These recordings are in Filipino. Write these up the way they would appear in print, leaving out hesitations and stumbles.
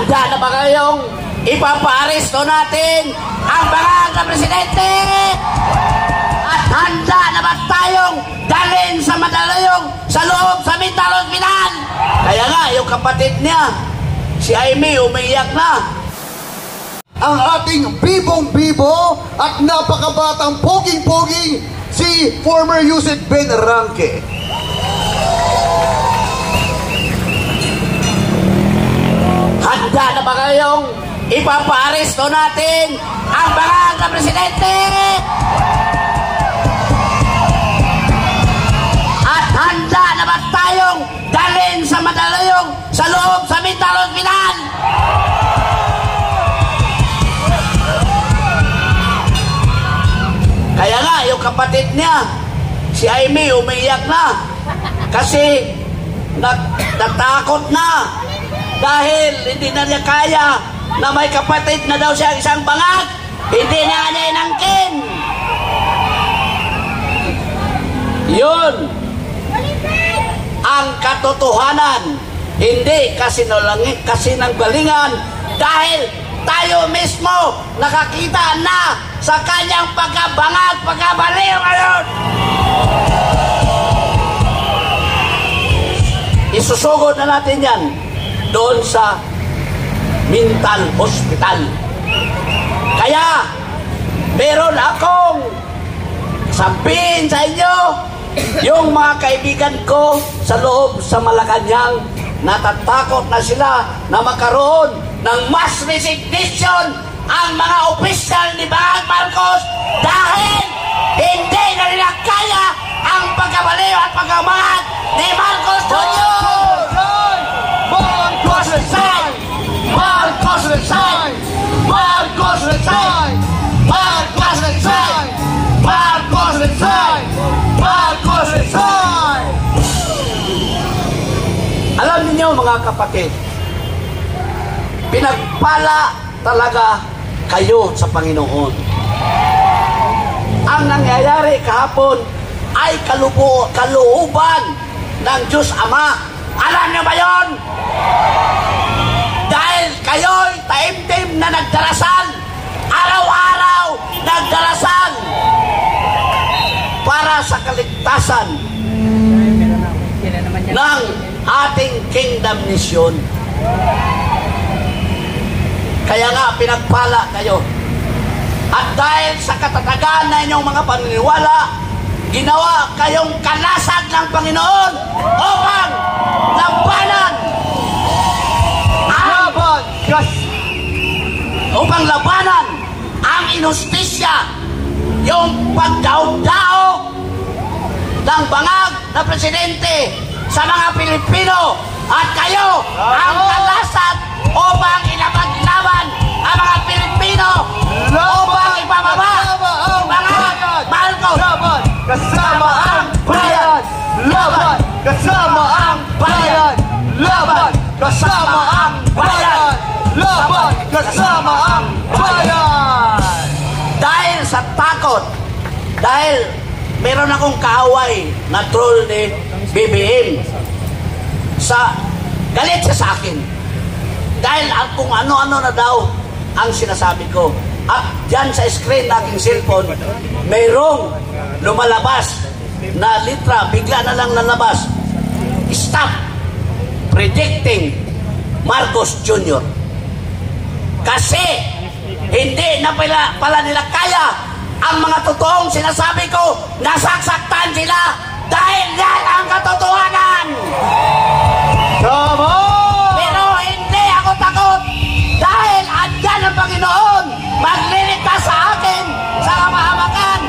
Handa na ba kayong ipapaaresto natin ang bangag na presidente? At handa na ba tayong dalhin sa Mandaluyong sa loob sa mental hospital? Kaya nga, yung kapatid niya, si Jaime, umiiyak na. Ang ating bibong-bibo at napakabatang poging-poging si former Yusek Ben Ranque. Handa na ba kayong ipapaaresto natin ang bangag na presidente? At handa na ba tayong dalhin sa Mandaluyong sa loob sa mental hospital? Kaya nga, yung kapatid niya, si Jaime, umiiyak na. Kasi natakot na. Dahil hindi na niya kaya na may kapatid na daw siya isang bangag. Hindi na niya inangkin. Yun ang katotohanan. Hindi kasinanggalingan. Dahil tayo mismo nakakita na sa kanyang pagkabangag, pagkabaliw ngayon. Isusugod na natin yan doon sa mental hospital. Kaya meron akong sabihin sa inyo, yung mga kaibigan ko sa loob sa Malacanang, natatakot na sila na magkaroon ng mass resignation ang mga opisyal ni Bangag Marcos dahil hindi na nila kaya ang pagkabaliw at pagkamahal ni Marcos Jr. Marcos resign! Marcos resign! Marcos resign! Marcos resign! Marcos resign! Marcos resign! Alam niyo mga kapatid, pinagpala talaga kayo sa Panginoon. Ang nangyayari kahapon ay kalooban ng Diyos Ama. Alam niyo ba yun? Dahil kayo'y taimtim na nagdarasal, araw-araw nagdarasal para sa kaligtasan ng ating kingdom mission. Kaya nga, pinagpala kayo. At dahil sa katatagan na inyong mga paniniwala, ginawa kayong kalasag ng Panginoon upang labanan ang inustisya, yung pagdaog-daog ng bangag na presidente sa mga Pilipino, at kayo ang kalasag upang ilabag-laban ang mga Pilipino upang ipababa ang bangag Marcos. Laban kasama ang bayan! Laban kasama ang bayan! Laban kasama ang bayan! Laban kasama ang bayan! Dahil sa takot, dahil meron akong kaaway na troll ni BBM, galit siya sa akin. Dahil kung ano-ano na daw ang sinasabi ko. At dyan sa screen ng aking cellphone, mayroong lumalabas na litra, bigla na lang lalabas. Stop predicting Marcos Jr. Kasi hindi na pala nila kaya ang mga totoong sinasabi ko, nasasaktan sila dahil yan ang katotohanan. Tama! Pero hindi ako takot dahil andyan ang Panginoon magliligtas sa akin sa kamahamakan,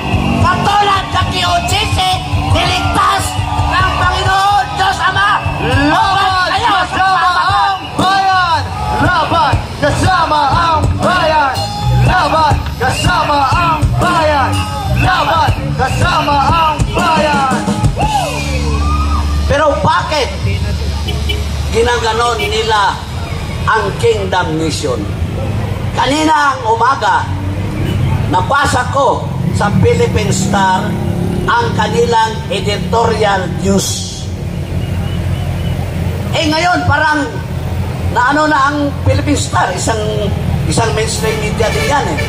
katulad ng Kiyochisi, niligtas ng Panginoon Diyos Ama. Laban kasama ang bayan! Laban kasama ang bayan! Laban kasama ang bayan! Laban kasama ang bayan! Pero bakit ginaganon nila ang kingdom mission? Kanina ang umaga, nabasa ko sa Philippine Star ang kanilang editorial news. Ngayon parang na ano na ang Philippine Star, isang mainstream media din yan eh.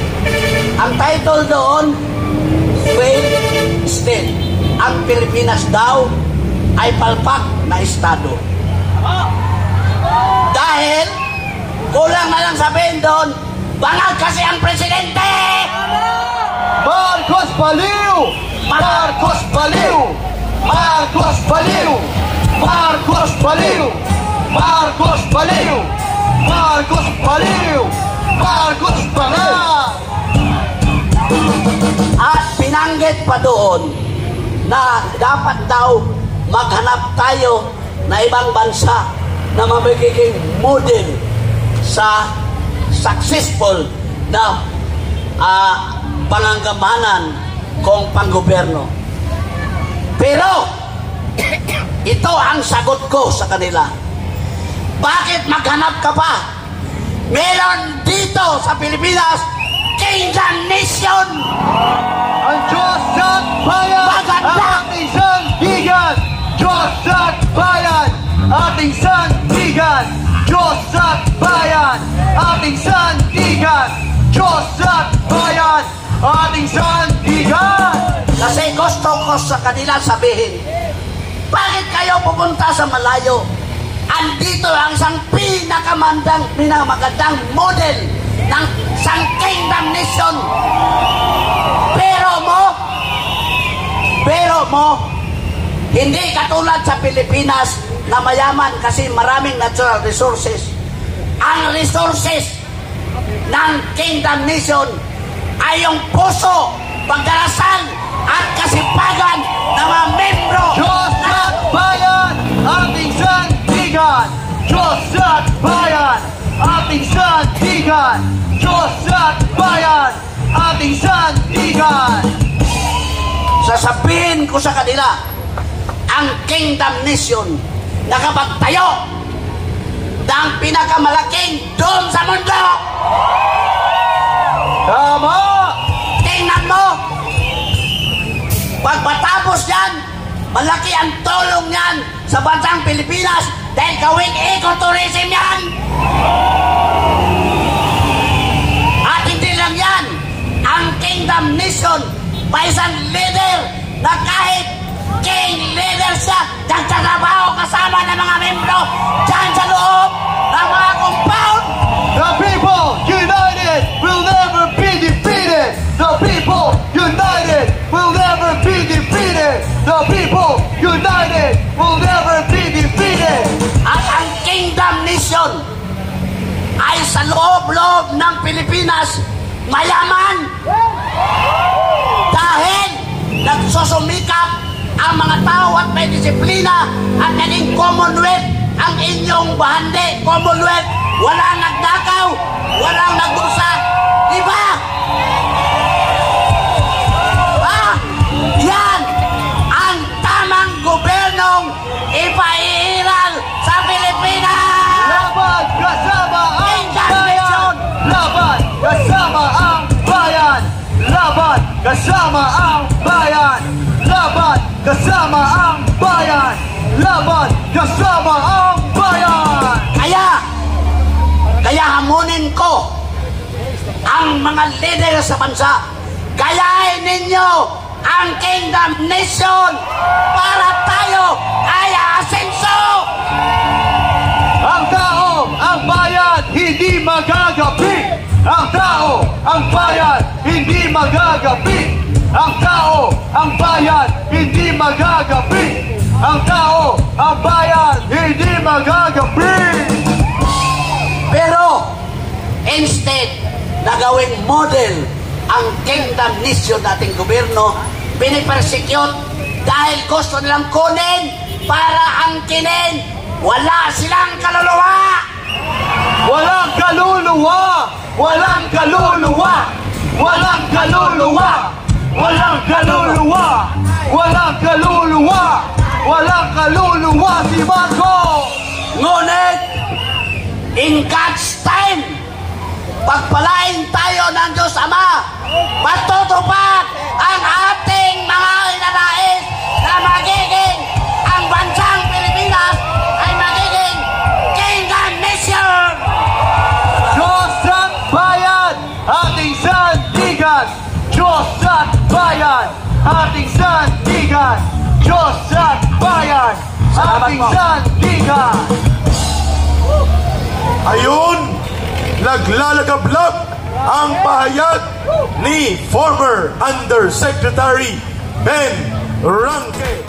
Ang title doon, failed state. Ang Pilipinas daw ay palpak na estado. Dahil, kulang na lang sabihin doon, bangag kasi ang presidente! Marcos baliw! Marcos baliw! Marcos baliw! Marcos baliw! Marcos baliw! Marcos baliw! Marcos bangag! At pinanggit pa doon na dapat daw maghanap tayo na ibang bansa na magiging model sa successful na panganggamanan kung panggoberno. Pero ito ang sagot ko sa kanila. Bakit maghanap ka pa? Meron dito sa Pilipinas Kingdom Nation! Ang Diyos at bayan, Maganda! ating sandigan! Diyos at bayan, ating sandigan! Diyos at bayan, ating sandigan! Diyos at bayan, ating sandigan! Kasi gusto ko sa kanila sabihin, bakit kayo pupunta sa malayo? Andito ang isang pinakamagandang model ng isang Kingdom Nation. Pero mo, hindi katulad sa Pilipinas na mayaman kasi maraming natural resources. Ang resources ng Kingdom Nation ay yung puso, pagdarasal at kasipagan ng mga membro. Diyos at bayan, ating sandigan! Diyos at bayan, ating sandigan! Diyos at bayan, ating sandigan! Sasabihin ko sa kanila, ang Kingdom Nation nakapagtayo ng pinakamalaking dome sa mundo. Tama! Tingnan mo, pag matapos yan, malaki ang tulong yan sa bansang Pilipinas dahil gawing ecotourism yan. At hindi lang yan, ang Kingdom Nation may isang leader na kahit king leader siya, nagtatrabaho kasama ng mga membro dyan sa loob ng mga compound. The people united will never be defeated! The people united will never be defeated! The people united will never be defeated! At ang Kingdom Nation ay sa loob-loob ng Pilipinas mayaman dahil nagsusumikap ang mga tao at may disiplina at naging Commonwealth ang inyong bahandi. Commonwealth, walang nagdakaw, walang nagdusa, di ba? Yan ang tamang gobernong ipaiiral sa Pilipinas! Laban kasama ang Kingdom bayan! Nation! Laban kasama ang bayan! Laban kasama ang bayan! Laban kasama ang bayan! Laban kasama ang bayan! Kaya hamunin ko ang mga leader sa bansa. Gayahin ninyo ang Kingdom Nation para tayo ay asenso! Ang tao, ang bayan, hindi magagabi! Ang tao, ang bayan, hindi magagabi! Ang tao, ang bayan, hindi magagabi! Ang tao, ang bayan, hindi magagabi! Pero instead na gawing model ang Kingdom Nation nating gobyerno, pinipersecute dahil gusto nilang kunin para angkinin. Wala silang kaluluwa! Walang kaluluwa! Walang kaluluwa! Walang kaluluwa! Walang kaluluwa! Walang kaluluwa! Walang kaluluwa si Marco! Ngunit, in God's time, pagpalain tayo ng Diyos Ama, matutupad ang ating mga inanais na magiging ang bansang Pilipinas ay magiging Kingdom Nation! bayan, Diyos at bayan, Salamat ating po. sandigan. Ayun, naglalagablab ang pahayag ni former Undersecretary Ben Ranque.